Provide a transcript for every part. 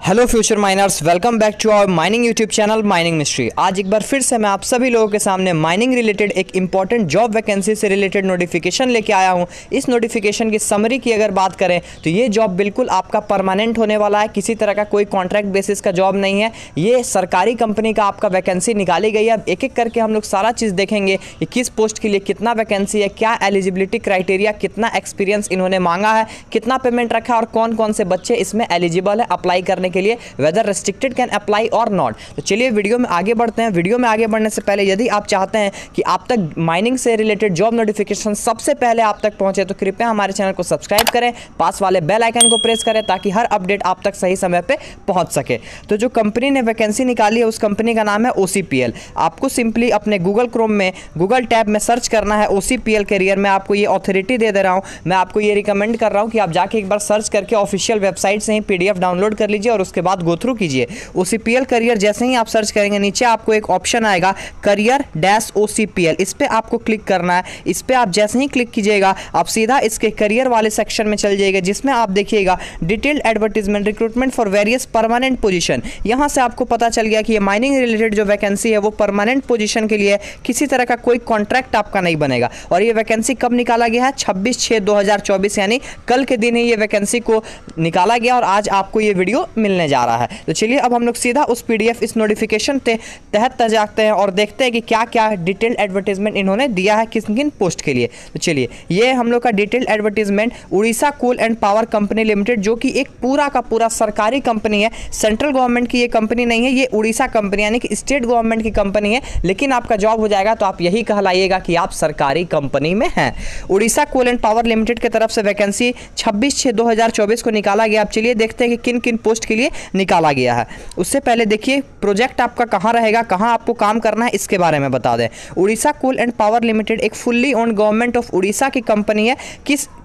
Hello future miners, welcome back to our mining YouTube channel mining mystery. आज एक बार फिर से मैं आप सभी लोगों के सामने माइनिंग रिलेटेड एक इंपॉर्टेंट जॉब वैकेंसी से रिलेटेड नोटिफिकेशन लेके आया हूं। इस नोटिफिकेशन की समरी की अगर बात करें तो ये जॉब बिल्कुल आपका परमानेंट होने वाला है, किसी तरह का कोई कॉन्ट्रैक्ट बेसिस का जॉब नहीं है। ये सरकारी कंपनी का आपका वैकेंसी निकाली गई है। अब एक एक करके हम लोग सारा चीज़ देखेंगे कि किस पोस्ट के लिए कितना वैकेंसी है, क्या एलिजिबिलिटी क्राइटेरिया, कितना एक्सपीरियंस इन्होंने मांगा है, कितना पेमेंट रखा है और कौन कौन से बच्चे इसमें एलिजिबल है अप्लाई करने के लिए, वेदर रेस्ट्रिक्टेड कैन अप्लाई और नॉट। तो चलिए वीडियो में आगे बढ़ते हैं। वीडियो में आगे बढ़ने से पहले यदि आप चाहते हैं कि आप तक माइनिंग से रिलेटेड जॉब नोटिफिकेशन सबसे पहले आप तक पहुंचे तो कृपया हमारे चैनल को सब्सक्राइब करें, पास वाले बेल आइकन को प्रेस करें ताकि हर अपडेट आप तक सही समय पे पहुंच सके। तो जो कंपनी ने वैकेंसी निकाली है उस कंपनी का नाम है OCPL। आपको सिंपली अपने गूगल क्रोम में गूगल टैब में सर्च करना है OCPL करियर। मैं आपको ये ऑथोरिटी दे रहा हूँ, मैं आपको ये रिकमेंड कर रहा हूँ कि आप जाके एक बार सर्च करके ऑफिशियल वेबसाइट से ही PDF डाउनलोड कर लीजिए और उसके बाद गो थ्रू कीजिए। OCPL करियर जैसे ही आप सर्च करेंगे नीचे आपको एक ऑप्शन आएगा करियर -OCPL, इस पे आपको क्लिक करना है। इस पे आप जैसे ही क्लिक कीजिएगा आप सीधा इसके करियर वाले सेक्शन में चल जाइएगा जिसमें आप देखिएगा detailed advertisement recruitment for various permanent position. यहां से आपको पता चल गया कि ये माइनिंग रिलेटेड जो वैकेंसी है वो परमानेंट पोजीशन के लिए, किसी तरह का कोई कॉन्ट्रैक्ट आपका नहीं बनेगा। और ये वैकेंसी कब निकाला गया है? 26/6/2024, यानी कल के दिन ही ये वैकेंसी को निकाला गया और आज आपको ये वीडियो मिलने जा रहा है। तो चलिए अब हम लोग सीधा उस PDF इस नोटिफिकेशन के तहत जाते हैं और देखते हैं कि क्या क्या डिटेल्ड एडवर्टीजमेंट इन्होंने दिया है किन किन पोस्ट के लिए। तो चलिए ये हम लोग का detailed advertisement Orissa coal and power company limited, जो कि एक पूरा का पूरा सरकारी कंपनी है। सेंट्रल गवर्नमेंट की ये कंपनी नहीं है, ये उड़ीसा कंपनी यानी कि स्टेट गवर्नमेंट की कंपनी है। लेकिन आपका जॉब हो जाएगा तो आप यही कहलाइएगा कि आप सरकारी कंपनी में हैं। Orissa coal and power limited की तरफ से वैकेंसी 26/6/2024 को निकाला गया। अब चलिए देखते हैं कि किन किन पोस्ट के लिए निकाला गया है। उससे पहले देखिए प्रोजेक्ट आपका कहाँ रहेगा, कहाँ आपको काम करना है, इसके बारे में बता दें। Orissa coal and power limited एक fully owned government of Orissa की कंपनी है।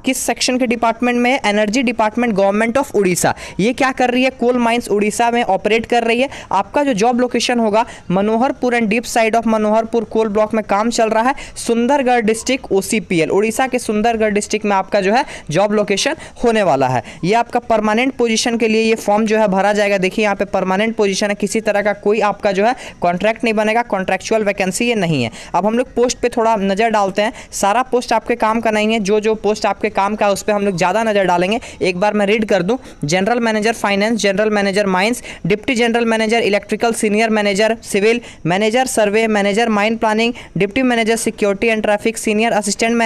किस सेक्शन के डिपार्टमेंट में है? Energy department, government of Orissa. ये क्या कर रही है? कोल माइंस उड़ीसा में ऑपरेट कर रही है। आपका जो जॉब लोकेशन होगा Manoharpur and dip side of Manoharpur coal block में काम चल रहा है। सुंदरगढ़ डिस्ट्रिक्ट OCPL, उड़ीसा के सुंदरगढ़ डिस्ट्रिक्ट में आपका जो है जॉब लोकेशन होने वाला है। ये आपका परमानेंट पोजीशन के लिए ये फॉर्म जो है भरा जाएगा। देखिए यहाँ पे परमानेंट पोजीशन है, किसी तरह का कोई आपका जो है कॉन्ट्रैक्ट नहीं बनेगा, कॉन्ट्रैक्चुअल वैकेंसी ये नहीं है। अब हम लोग पोस्ट पे थोड़ा नजर डालते हैं। सारा पोस्ट आपके काम का नहीं है, जो पोस्ट आपके काम का है उस पर हम लोग ज़्यादा नज़र डालेंगे। एक बार मैं रीड कर दूं। General manager finance, general manager mines, deputy general manager electrical, senior manager civil, manager survey, manager mine planning, deputy manager security and traffic, senior assistant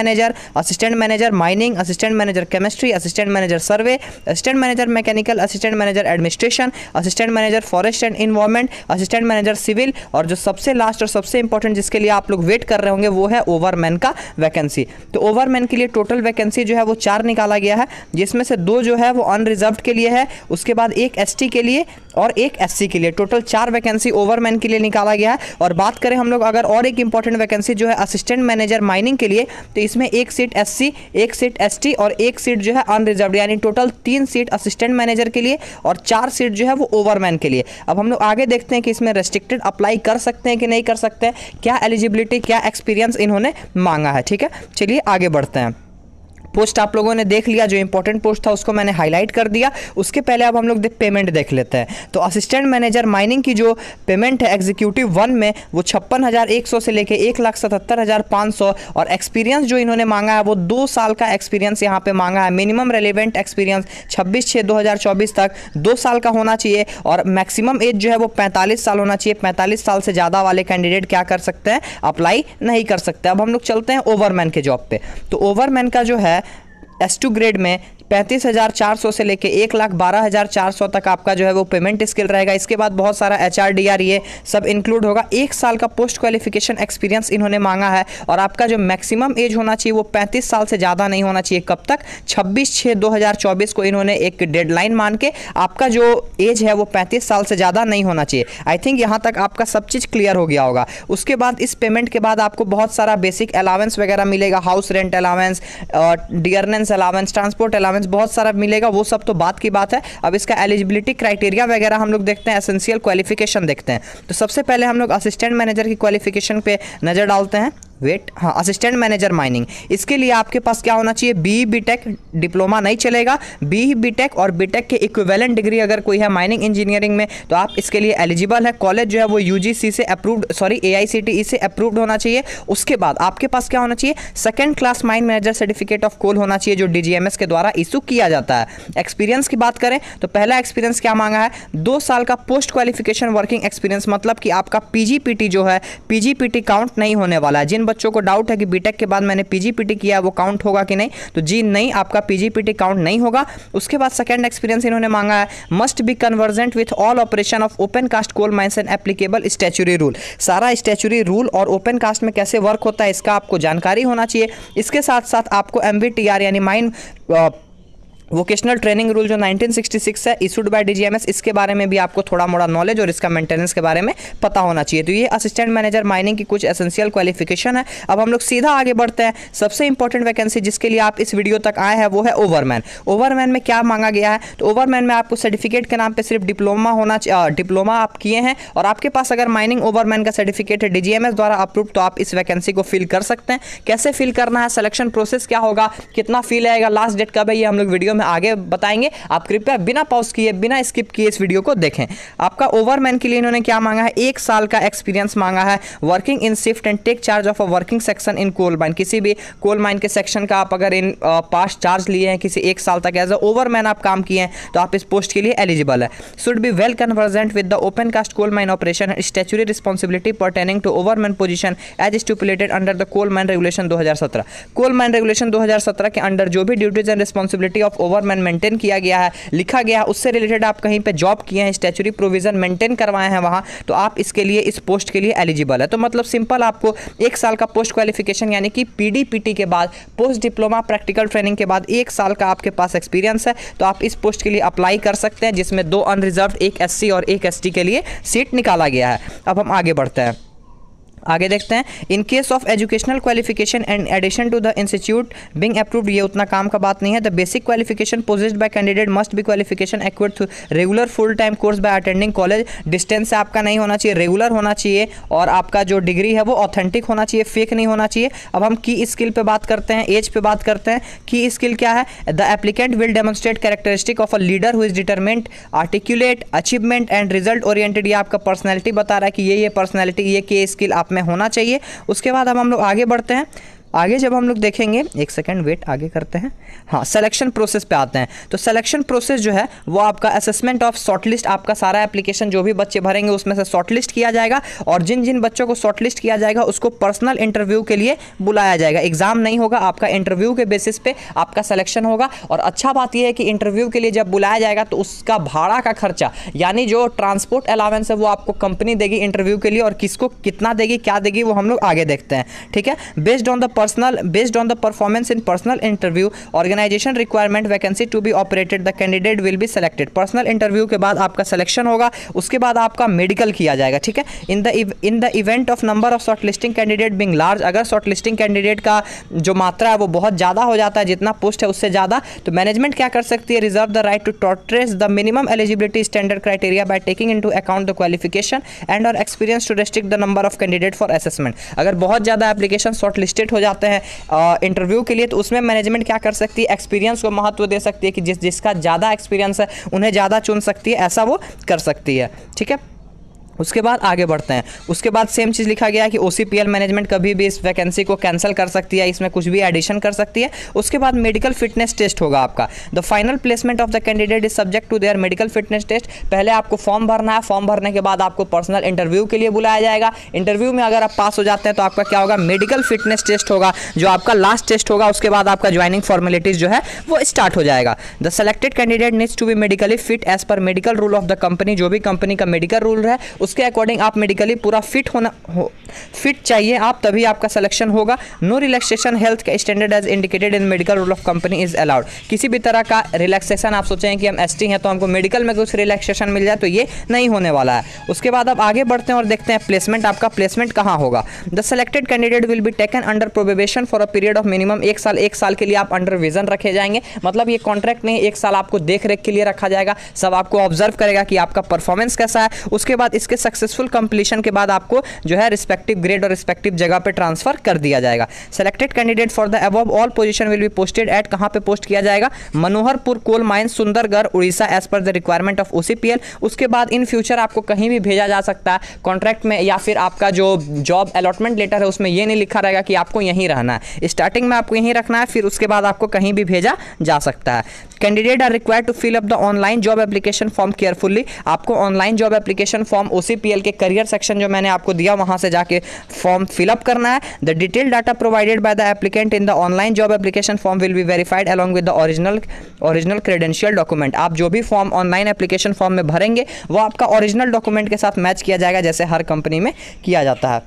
manager mining, assistant manager chemistry, assistant manager survey, assistant manager mechanical, assistant manager administration, assistant manager forest and environment, assistant manager civil, और जो सबसे last और सबसे important जिसके लिए आप लोग wait कर रहे होंगे वो है ओवरमैन का वैकेंसी। तो ओवरमैन के लिए टोटल वैकेंसी जो है वो 4 निकाला गया है, जिसमें से 2 जो है वो अनरिजर्व्ड के लिए है, उसके बाद एक ST के लिए और एक SC के लिए। टोटल 4 वैकेंसी ओवरमैन के लिए निकाला गया है। और बात करें हम लोग अगर और एक इंपॉर्टेंट वैकेंसी जो है असिस्टेंट मैनेजर माइनिंग के लिए, तो इसमें 1 सीट SC, 1 सीट ST और 1 सीट जो है अनरिजर्व्ड, यानी टोटल 3 सीट असिस्टेंट मैनेजर के लिए और 4 सीट जो है वो ओवरमैन के लिए। अब हम लोग आगे देखते हैं कि इसमें रेस्ट्रिक्टेड अप्लाई कर सकते हैं कि नहीं कर सकते हैं, क्या एलिजिबिलिटी, क्या एक्सपीरियंस इन्होंने मांगा है। ठीक है, चलिए आगे बढ़ते हैं। पोस्ट आप लोगों ने देख लिया, जो इंपॉर्टेंट पोस्ट था उसको मैंने हाईलाइट कर दिया। उसके पहले अब हम लोग पेमेंट देख लेते हैं। तो असिस्टेंट मैनेजर माइनिंग की जो पेमेंट है एग्जीक्यूटिव 1 में वो 56,100 से लेके 1,77,500, और एक्सपीरियंस जो इन्होंने मांगा है वो 2 साल का एक्सपीरियंस यहाँ पे मांगा है। मिनिमम रेलिवेंट एक्सपीरियंस 26/6/2024 तक 2 साल का होना चाहिए और मैक्सिमम एज जो है वो 45 साल होना चाहिए। 45 साल से ज़्यादा वाले कैंडिडेट क्या कर सकते हैं? अप्लाई नहीं कर सकते। अब हम लोग चलते हैं ओवरमैन के जॉब पे। तो ओवरमैन का जो है S2 ग्रेड में 35,400 से लेके 1,12,400 तक आपका जो है वो पेमेंट स्केल रहेगा। इसके बाद बहुत सारा HRDR ये सब इंक्लूड होगा। 1 साल का पोस्ट क्वालिफिकेशन एक्सपीरियंस इन्होंने मांगा है और आपका जो मैक्सिमम एज होना चाहिए वो 35 साल से ज़्यादा नहीं होना चाहिए। कब तक? 26/6/2024 को इन्होंने एक डेडलाइन मान के आपका जो एज है वो 35 साल से ज़्यादा नहीं होना चाहिए। आई थिंक यहाँ तक आपका सब चीज़ क्लियर हो गया होगा। उसके बाद इस पेमेंट के बाद आपको बहुत सारा बेसिक अलावेंस वगैरह मिलेगा, house rent allowance, dearness allowance, transport allowance, बहुत सारा मिलेगा। वो सब तो बात की बात है। अब इसका एलिजिबिलिटी क्राइटेरिया वगैरह हम लोग देखते हैं, एसेंशियल क्वालिफिकेशन देखते हैं। तो सबसे पहले हम लोग असिस्टेंट मैनेजर की क्वालिफिकेशन पे नज़र डालते हैं। हाँ, असिस्टेंट मैनेजर माइनिंग, इसके लिए आपके पास क्या होना चाहिए, बीई बीटेक, डिप्लोमा नहीं चलेगा, बीई बीटेक और बीटेक के इक्विवेलेंट डिग्री अगर कोई है माइनिंग इंजीनियरिंग में तो आप इसके लिए एलिजिबल है। कॉलेज जो है वो यूजीसी से अप्रूव्ड, सॉरी एआईसीटीई से अप्रूव्ड होना चाहिए। उसके बाद आपके पास क्या होना चाहिए, second class mine manager certificate of coal होना चाहिए जो डीजीएमएस के द्वारा इशू किया जाता है। एक्सपीरियंस की बात करें तो पहला एक्सपीरियंस क्या मांगा है, 2 साल का पोस्ट क्वालिफिकेशन वर्किंग एक्सपीरियंस, मतलब कि आपका पीजीपीटी जो है, पीजीपीटी काउंट नहीं होने वाला है। जिन बच्चों को डाउट है कि बीटेक के बाद मैंने पीजीपीटी किया वो काउंट होगा कि नहीं, तो जी नहीं, आपका पीजीपीटी काउंट नहीं होगा। उसके बाद सेकंड एक्सपीरियंस इन्होंने मांगा है, must be convergent with all operation of open cast coal mines and applicable statutory rule, सारा स्टैच्यूरी रूल और ओपन कास्ट में कैसे वर्क होता है इसका आपको जानकारी होना चाहिए। इसके साथ साथ आपको एमवीटीआर यानी माइन वोकेशनल ट्रेनिंग रूल जो 1966 है इशूड बाय डीजीएमएस, इसके बारे में भी आपको थोड़ा मोड़ा नॉलेज और इसका मेंटेनेंस के बारे में पता होना चाहिए। तो ये असिस्टेंट मैनेजर माइनिंग की कुछ एसेंशियल क्वालिफिकेशन है। अब हम लोग सीधा आगे बढ़ते हैं। सबसे इंपॉर्टेंट वैकेंसी जिसके लिए आप इस वीडियो तक आए हैं वो है ओवरमैन। ओवरमैन में क्या मांगा गया है, तो ओवरमैन में आपको सर्टिफिकेट के नाम पर सिर्फ डिप्लोमा होना चाहिए, डिप्लोमा आप किए हैं और आपके पास अगर माइनिंग ओवरमैन का सर्टिफिकेट है डीजीएमएस द्वारा अप्रूव, तो आप इस वैकेंसी को फिल कर सकते हैं। कैसे फिल करना है, सिलेक्शन प्रोसेस क्या होगा, कितना फील आएगा, लास्ट डेट कब है, ये हम लोग वीडियो में आगे बताएंगे। आप कृपया बिना पॉज किए, बिना स्किप किए इस वीडियो को देखें। आपका ओवरमैन के लिए इन्होंने क्या मांगा है, 1 साल का एक्सपीरियंस मांगा है, working in shift and take charge of a working section in coal mine, किसी भी कोल माइन के सेक्शन का आप अगर इन पास चार्ज लिए हैं किसी 1 साल तक एज अ ओवरमैन आप काम किए हैं तो आप इस पोस्ट के लिए एलिजिबल है। Should be well convergent with the open cast coal mine operation and statutory responsibility pertaining to overman position as stipulated under the coal mine regulation 2017। Coal mine regulation 2017 के अंडर जो भी duties and responsibility of overman maintain किया गया है, लिखा गया है, उससे रिलेटेड आप कहीं पे जॉब किए हैं, स्टैच्यूटरी प्रोविजन मेंटेन करवाए हैं वहां, तो आप इसके लिए इस पोस्ट के लिए एलिजिबल है। तो मतलब सिंपल, आपको 1 साल का पोस्ट क्वालिफिकेशन यानी कि पीडीपीटी के बाद, पोस्ट डिप्लोमा प्रैक्टिकल ट्रेनिंग के बाद 1 साल का आपके पास एक्सपीरियंस है, तो आप इस पोस्ट के लिए अप्लाई कर सकते हैं, जिसमें 2 अनरिजर्व, 1 एससी और 1 एसटी के लिए सीट निकाला गया है। अब हम आगे बढ़ते हैं, आगे देखते हैं। In case of educational qualification and addition to the institute being approved, ये उतना काम का बात नहीं है। The basic qualification possessed by candidate must be qualification acquired through regular full time course by attending college. Distance से आपका नहीं होना चाहिए, रेगुलर होना चाहिए और आपका जो डिग्री है वो ऑथेंटिक होना चाहिए, फेक नहीं होना चाहिए। अब हम की स्किल पे बात करते हैं, एज पे बात करते हैं। की स्किल क्या है, the applicant will demonstrate characteristic of a leader who is determined, articulate, achievement and result oriented. ये आपका पर्सनैलिटी बता रहा है कि ये पर्सनैलिटी, ये की स्किल आप में होना चाहिए। उसके बाद अब हम लोग आगे बढ़ते हैं। आगे जब हम लोग देखेंगे, एक सेकंड वेट, आगे करते हैं। हाँ, सिलेक्शन प्रोसेस पे आते हैं। तो सिलेक्शन प्रोसेस जो है वो आपका असेसमेंट ऑफ शॉर्टलिस्ट, आपका सारा एप्लीकेशन जो भी बच्चे भरेंगे उसमें से शॉर्टलिस्ट किया जाएगा और जिन जिन बच्चों को शॉर्टलिस्ट किया जाएगा उसको पर्सनल इंटरव्यू के लिए बुलाया जाएगा। एग्जाम नहीं होगा, आपका इंटरव्यू के बेसिस पे आपका सिलेक्शन होगा। और अच्छा बात यह है कि इंटरव्यू के लिए जब बुलाया जाएगा तो उसका भाड़ा का खर्चा, यानी जो ट्रांसपोर्ट अलावेंस है वो आपको कंपनी देगी इंटरव्यू के लिए, और किसको कितना देगी, क्या देगी, वो हम लोग आगे देखते हैं। ठीक है, based on the performance in personal interview, organisation requirement, vacancy to be operated, the candidate will be selected. Personal interview के बाद आपका सिलेक्शन होगा, उसके बाद आपका मेडिकल किया जाएगा। ठीक है, in the event of number of shortlisting candidate being large, अगर शॉर्टलिस्टिंग कैंडिडेट का जो मात्रा है वो बहुत ज़्यादा हो जाता है, जितना पोस्ट है उससे ज़्यादा, तो मैनेजमेंट क्या कर सकती है, reserve the right to trace the minimum eligibility standard criteria by taking into account the qualification and और experience to restrict the number of candidate for assessment. अगर बहुत ज़्यादा एप्लीकेशन शॉर्टलिस्टेड हो जाते हैं इंटरव्यू के लिए, तो उसमें मैनेजमेंट क्या कर सकती है, एक्सपीरियंस को महत्व दे सकती है कि जिसका ज़्यादा एक्सपीरियंस है उन्हें ज़्यादा चुन सकती है, ऐसा वो कर सकती है। ठीक है, उसके बाद आगे बढ़ते हैं। उसके बाद सेम चीज़ लिखा गया है कि ओसीपीएल मैनेजमेंट कभी भी इस वैकेंसी को कैंसिल कर सकती है, इसमें कुछ भी एडिशन कर सकती है। उसके बाद मेडिकल फिटनेस टेस्ट होगा आपका। The final placement of the candidate is subject to their medical fitness test. पहले आपको फॉर्म भरना है, फॉर्म भरने के बाद आपको पर्सनल इंटरव्यू के लिए बुलाया जाएगा। इंटरव्यू में अगर आप पास हो जाते हैं तो आपका क्या होगा, मेडिकल फिटनेस टेस्ट होगा, जो आपका लास्ट टेस्ट होगा। उसके बाद आपका ज्वाइनिंग फॉर्मेलिटीज जो है वो स्टार्ट हो जाएगा। The selected candidate needs to be medically fit as per medical rule of the company. जो भी कंपनी का मेडिकल रूल है उसके अकॉर्डिंग आप मेडिकली पूरा फिट चाहिए आप, तभी आपका सिलेक्शन होगा। नो रिलैक्सेशन हेल्थ का standard as indicated in medical rule of company is allowed. किसी भी तरह का रिलैक्सेशन, आप सोचें कि हम एसटी हैं तो हमको मेडिकल में कुछ रिलैक्सेशन मिल जाए, तो ये नहीं होने वाला है। उसके बाद अब आगे बढ़ते हैं और देखते हैं प्लेसमेंट, आपका प्लेसमेंट कहाँ होगा। The selected candidate will be taken under probation for a period of minimum 1 साल। 1 साल के लिए आप अंडर विजन रखे जाएंगे, मतलब ये कॉन्ट्रैक्ट नहीं, 1 साल आपको देख रेख के लिए रखा जाएगा, सब आपको ऑब्जर्व करेगा कि आपका परफॉर्मेंस कैसा है। उसके बाद इसके इसके सक्सेसफुल कंप्लीशन के बाद आपको जो है रिस्पेक्टिव ग्रेड और रिस्पेक्टिव जगह पे ट्रांसफर कर दिया जाएगा। Selected candidate for the above all position will be posted at, कहां पे पोस्ट किया जाएगा, Manoharpur coal mine Sundargarh Orissa as per the requirement of OCPL. उसके बाद इन फ्यूचर आपको कहीं भी भेजा जा सकता है कॉन्ट्रैक्ट में, या फिर आपका जो जॉब अलॉटमेंट लेटर है उसमें ये नहीं लिखा रहेगा कि आपको यहीं रहना है, स्टार्टिंग में आपको यहीं रखना है, फिर उसके बाद आपको कहीं भी भेजा जा सकता है। Candidate are required to fill up the online job application form carefully, आपको online job application form OCPL के करियर सेक्शन जो मैंने आपको दिया वहां से जाके फॉर्म फिलअप करना है। The detail data provided by the applicant in the online job application form will be verified along with the original credential document. आप जो भी फॉर्म ऑनलाइन एप्लीकेशन फॉर्म में भरेंगे वो आपका ओरिजिनल डॉक्यूमेंट के साथ मैच किया जाएगा, जैसे हर कंपनी में किया जाता है।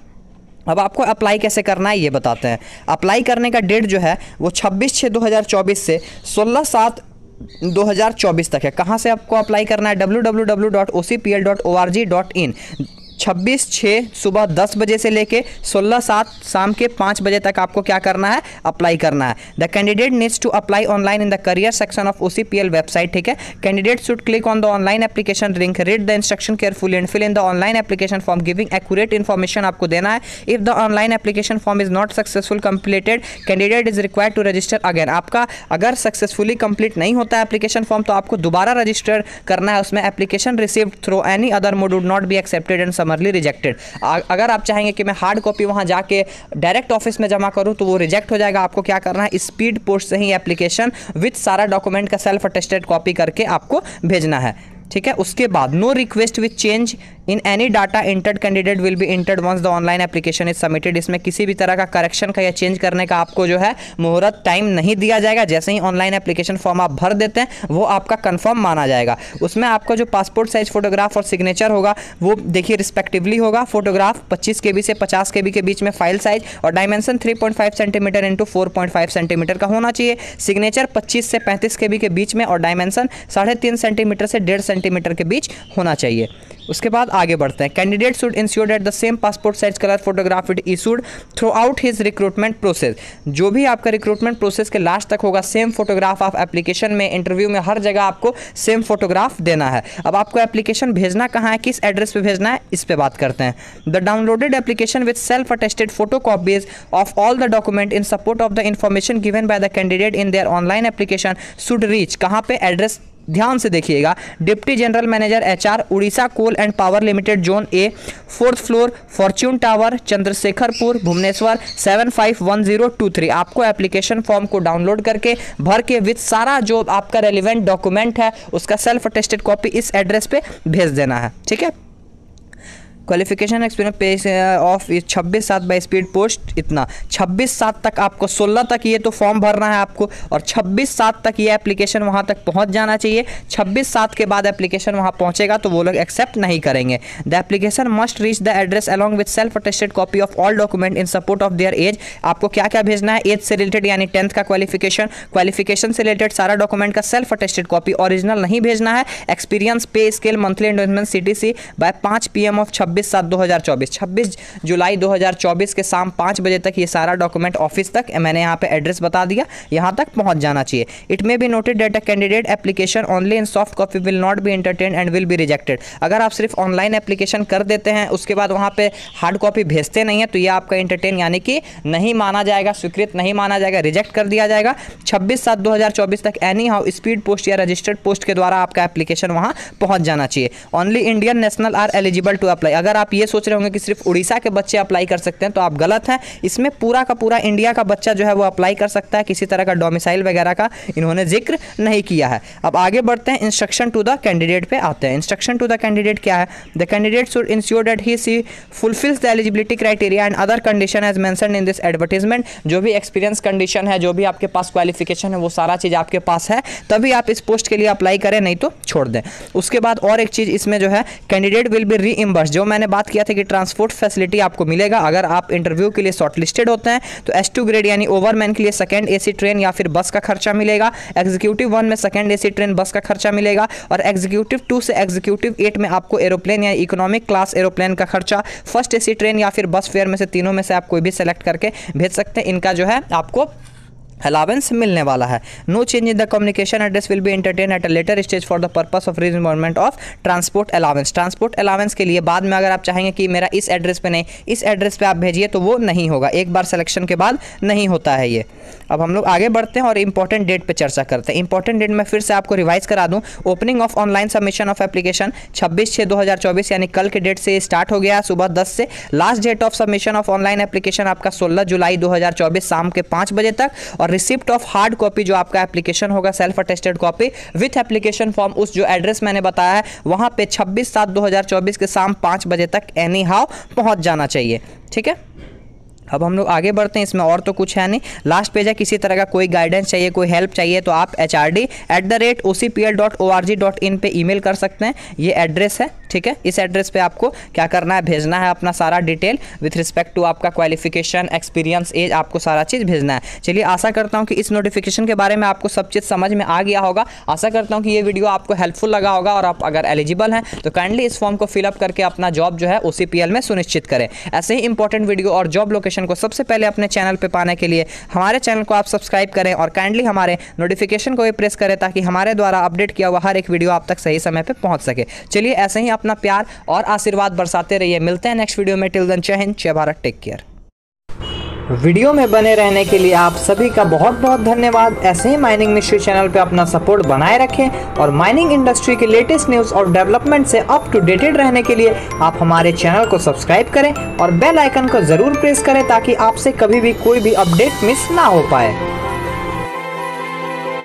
अब आपको अप्लाई कैसे करना है ये बताते हैं। अप्लाई करने का डेट जो है वो 26/6/2024 से 16/7/2024 तक है। कहाँ से आपको अप्लाई करना है, www.ocpl.org.in। 26/6 सुबह 10 बजे से लेके 16/7 शाम के 5 बजे तक आपको क्या करना है, अप्लाई करना है। The candidate needs to apply online in the career section of OCPL website, ठीक है। Candidate should click on the online application link, read the instruction carefully and fill in the online application form giving accurate information आपको देना है। If the online application form is not successful completed candidate is required to register again. आपका अगर successfully complete नहीं होता है application form तो आपको दोबारा रजिस्टर करना है उसमें। Application received through any other mode would not be accepted and समरली rejected. अगर आप चाहेंगे कि मैं हार्ड कॉपी वहां जाके डायरेक्ट ऑफिस में जमा करूं तो वो रिजेक्ट हो जाएगा। आपको क्या करना है, स्पीड पोस्ट से ही एप्लीकेशन विद सारा डॉक्यूमेंट का सेल्फ अटेस्टेड कॉपी करके आपको भेजना है, ठीक है। उसके बाद no request with change in any data entered candidate will be entered once the online application is submitted. इसमें किसी भी तरह का करेक्शन का या चेंज करने का आपको जो है मुहूर्त टाइम नहीं दिया जाएगा। जैसे ही ऑनलाइन एप्लीकेशन फॉर्म आप भर देते हैं वो आपका कंफर्म माना जाएगा। उसमें आपका जो पासपोर्ट साइज फोटोग्राफ और सिग्नेचर होगा वो देखिए रिस्पेक्टिवली होगा। फोटोग्राफ 25 KB से 50 KB के बीच में फाइल साइज और डायमेंशन 3.5 सेंटीमीटर इंटू 4.5 सेंटीमीटर का होना चाहिए। सिग्नेचर 25 से 35 KB के बीच में और डायमेंशन 3.5 सेंटीमीटर से 1.5 सेंटीमीटर के बीच होना चाहिए। उसके बाद आगे बढ़ते हैं। Candidate should ensure that the same passport size colour photograph it issued through out his recruitment process. जो भी आपका रिक्रूटमेंट प्रोसेस के लास्ट तक होगा सेम फोटोग्राफ आप एप्लीकेशन में, इंटरव्यू में, हर जगह आपको सेम फोटोग्राफ देना है। अब आपको एप्लीकेशन भेजना कहाँ है, किस एड्रेस पे भेजना है, इस पे बात करते हैं। The downloaded application with self attested photo copies of all the document in support of the information given by the candidate in their online application should reach, कहाँ पे, एड्रेस ध्यान से देखिएगा, deputy general manager HR Orissa coal and power limited zone A 4th floor Fortune tower Chandrashekharpur Bhubaneswar 751023। आपको application form को download करके भर के विद सारा जो आपका रेलिवेंट डॉक्यूमेंट है उसका सेल्फ अटेस्टेड कॉपी इस एड्रेस पे भेज देना है, ठीक है। Qualification experience of 26/7 by speed post, इतना 26/7 तक आपको 16 तक ये तो फॉर्म भरना है आपको और 26/7 तक ये एप्लीकेशन वहाँ तक पहुँच जाना चाहिए। 26/7 के बाद एप्लीकेशन वहाँ पहुँचेगा तो वो लोग एक्सेप्ट नहीं करेंगे। The application must reach the address along with self attested copy of all document in support of their age. आपको क्या क्या भेजना है, एज से रिलेटेड यानी 10th का क्वालिफिकेशन से रिलेटेड सारा डॉक्यूमेंट का सेल्फ अटेस्टेड कॉपी, ओरिजिनल नहीं भेजना है। Experience, pay scale, monthly endorsement CTC by 5 PM of 26/7/2024, 26 जुलाई 2024 के शाम 5 बजे तक ये सारा डॉक्यूमेंट ऑफिस तक, मैंने यहाँ पे एड्रेस बता दिया, यहाँ तक पहुँच जाना चाहिए। It may be noted that a candidate application only in soft copy will not be entertain and will be rejected. अगर आप सिर्फ ऑनलाइन एप्लीकेशन कर देते हैं उसके बाद वहाँ पे हार्ड कॉपी भेजते नहीं है तो ये आपका एंटरटेन यानी कि नहीं माना जाएगा, स्वीकृत नहीं माना जाएगा, रिजेक्ट कर दिया जाएगा। 26/7/2024 तक एनी हाउ स्पीड पोस्ट या रजिस्टर्ड पोस्ट के द्वारा आपका एप्लीकेशन वहाँ पहुँच जाना चाहिए। Only Indian national are eligible to apply. अगर आप ये सोच रहे होंगे कि सिर्फ उड़ीसा के बच्चे अप्लाई कर सकते हैं तो आप गलत हैं। इसमें पूरा का पूरा इंडिया का बच्चा जो है वो अप्लाई कर सकता है, किसी तरह का डोमिसाइल वगैरह का इन्होंने जिक्र नहीं किया है। अब आगे बढ़ते हैं, इंस्ट्रक्शन टू द कैंडिडेट पे आते हैं। इंस्ट्रक्शन टू द कैंडिडेट क्या है, the candidate should ensure that he she fulfils the eligibility criteria and other condition as mentioned in this advertisement. जो भी एक्सपीरियंस कंडीशन है, जो भी आपके पास क्वालिफिकेशन है, वो सारा चीज़ आपके पास है तभी आप इस पोस्ट के लिए अप्लाई करें, नहीं तो छोड़ दें। उसके बाद और एक चीज़ इसमें जो है, कैंडिडेट विल बी रीइम्बर्स। जो मैंने बात किया था कि ट्रांसपोर्ट फैसिलिटी आपको मिलेगा अगर आप इंटरव्यू के लिए शॉर्टलिस्टेड होते हैं तो S2 ग्रेड यानी ओवरमैन के लिए सेकंड AC ट्रेन या फिर बस का खर्चा मिलेगा। एग्जीक्यूटिव 1 में सेकंड AC ट्रेन बस का खर्चा मिलेगा और एग्जीक्यूटिव 2 से एग्जीक्यूटिव 8 में आपको एरोप्लेन या इकोनॉमिक क्लास एरोप्लेन का खर्चा, फर्स्ट AC ट्रेन या फिर बस फेयर में से तीनों में से आप कोई भी सेलेक्ट करके भेज सकते हैं। इनका जो है आपको अलावेंस मिलने वाला है। No change in the communication address will be entertain at a later stage for the purpose of reimbursement of transport allowance. Transport allowance के लिए बाद में अगर आप चाहेंगे कि मेरा इस एड्रेस पे नहीं इस एड्रेस पे आप भेजिए तो वो नहीं होगा, एक बार सिलेक्शन के बाद नहीं होता है ये। अब हम लोग आगे बढ़ते हैं और इंपॉर्टेंट डेट पे चर्चा करते हैं। इंपॉर्टेंट डेट मैं फिर से आपको रिवाइज करा दूं। Opening of online submission of application 26/6/2024 यानी कल के डेट से स्टार्ट हो गया सुबह 10 से। Last date of submission of online application आपका 16 जुलाई 2024 शाम के 5 बजे तक। और रिसिप्ट ऑफ हार्ड कॉपी जो आपका एप्लीकेशन होगा self attested copy with application form उस जो एड्रेस मैंने बताया है वहां पे 26/7/2024 के शाम 5 बजे तक एनी हाउ पहुंच जाना चाहिए। ठीक है, अब हम लोग आगे बढ़ते हैं। इसमें और तो कुछ है नहीं, लास्ट पेज है। किसी तरह का कोई गाइडेंस चाहिए, कोई हेल्प चाहिए तो आप hrd@ocpl.org.in पे ईमेल कर सकते हैं। ये एड्रेस है, ठीक है। इस एड्रेस पे आपको क्या करना है, भेजना है अपना सारा डिटेल विथ रिस्पेक्ट टू आपका क्वालिफिकेशन, एक्सपीरियंस, एज, आपको सारा चीज़ भेजना है। चलिए, आशा करता हूँ कि इस नोटिफिकेशन के बारे में आपको सब चीज़ समझ में आ गया होगा। आशा करता हूँ कि ये वीडियो आपको हेल्पफुल लगा होगा और आप अगर एलिजिबल हैं तो काइंडली इस फॉर्म को फिलअप करके अपना जॉब जो है OCPL में सुनिश्चित करें। ऐसे ही इंपॉर्टेंट वीडियो और जॉब लोकेशन को सबसे पहले अपने चैनल पे पाने के लिए हमारे चैनल को आप सब्सक्राइब करें और काइंडली हमारे नोटिफिकेशन को भी प्रेस करें ताकि हमारे द्वारा अपडेट किया हुआ हर एक वीडियो आप तक सही समय पे पहुंच सके। चलिए, ऐसे ही अपना प्यार और आशीर्वाद बरसाते रहिए। मिलते हैं नेक्स्ट वीडियो में। टिल देन, जय हिंद, जय भारत, टेक केयर। वीडियो में बने रहने के लिए आप सभी का बहुत बहुत धन्यवाद। ऐसे ही माइनिंग मिस्ट्री चैनल पे अपना सपोर्ट बनाए रखें और माइनिंग इंडस्ट्री के लेटेस्ट न्यूज़ और डेवलपमेंट से अप टू डेटेड रहने के लिए आप हमारे चैनल को सब्सक्राइब करें और बेल आइकन को ज़रूर प्रेस करें ताकि आपसे कभी भी कोई भी अपडेट मिस ना हो पाए।